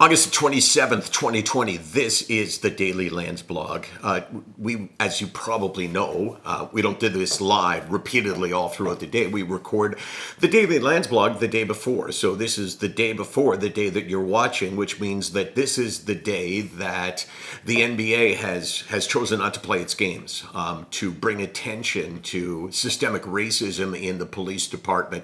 August 27th, 2020, this is the Daily Landsblog. As you probably know, we don't do this live repeatedly all throughout the day. We record the Daily Landsblog the day before. So this is the day before the day that you're watching, which means that this is the day that the NBA has chosen not to play its games, to bring attention to systemic racism in the police department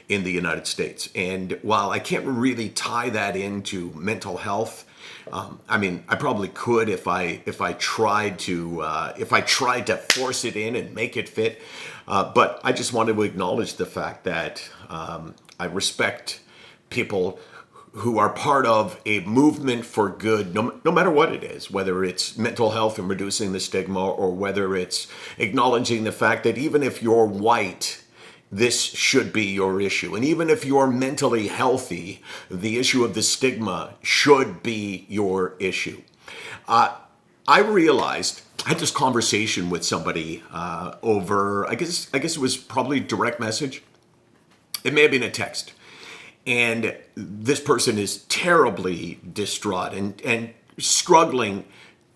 in the United States. And while I can't really tie that into mental health, I probably could if I tried to force it in and make it fit. But I just wanted to acknowledge the fact that I respect people who are part of a movement for good, no matter what it is, whether it's mental health and reducing the stigma, or whether it's acknowledging the fact that even if you're white, this should be your issue. And even if you're mentally healthy, the issue of the stigma should be your issue. I realized, I had this conversation with somebody over, I guess it was probably direct message. It may have been a text. And this person is terribly distraught and struggling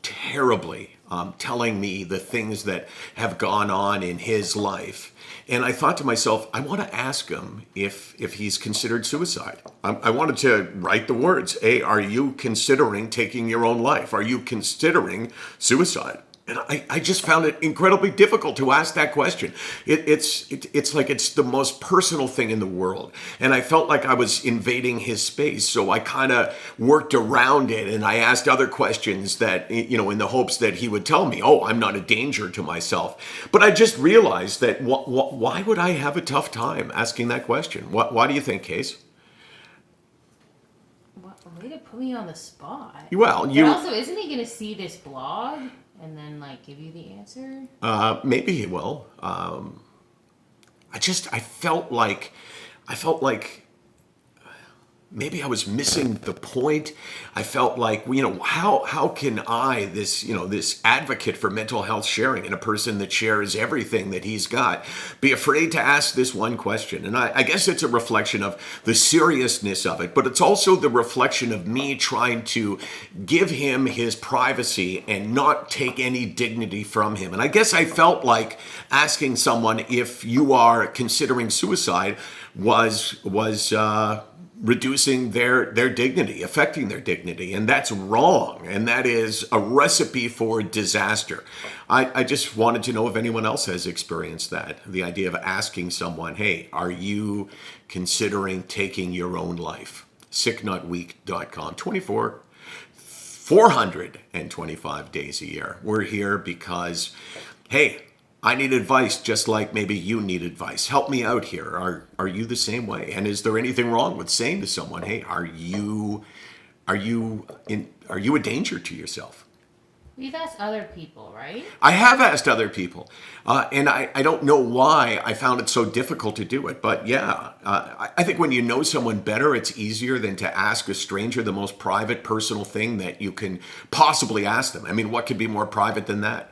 terribly, telling me the things that have gone on in his life. And I thought to myself, I want to ask him if he's considered suicide. I wanted to write the words, hey, are you considering taking your own life? Are you considering suicide? And I just found it incredibly difficult to ask that question. It's like it's the most personal thing in the world. And I felt like I was invading his space. So I kind of worked around it, and I asked other questions that, in the hopes that he would tell me, oh, I'm not a danger to myself. But I just realized that why would I have a tough time asking that question? Why do you think, Case? What a way to put me on the spot. Well, But also, isn't he going to see this blog and then give you the answer? Maybe he will. I felt like maybe I was missing the point. I felt like, how can I, this advocate for mental health sharing, and a person that shares everything that he's got, be afraid to ask this one question? And I guess it's a reflection of the seriousness of it, but it's also the reflection of me trying to give him his privacy and not take any dignity from him. And I guess I felt like asking someone if you are considering suicide was reducing their dignity, affecting their dignity. And that's wrong. And that is a recipe for disaster. I just wanted to know if anyone else has experienced that. The idea of asking someone, hey, are you considering taking your own life? sicknotweek.com, 425 days a year. We're here because, hey, I need advice just like maybe you need advice. Help me out here. Are you the same way? And is there anything wrong with saying to someone, hey, are you a danger to yourself? We've asked other people, right? I have asked other people. And I don't know why I found it so difficult to do it. But yeah, I think when you know someone better, it's easier than to ask a stranger the most private, personal thing that you can possibly ask them. I mean, what could be more private than that?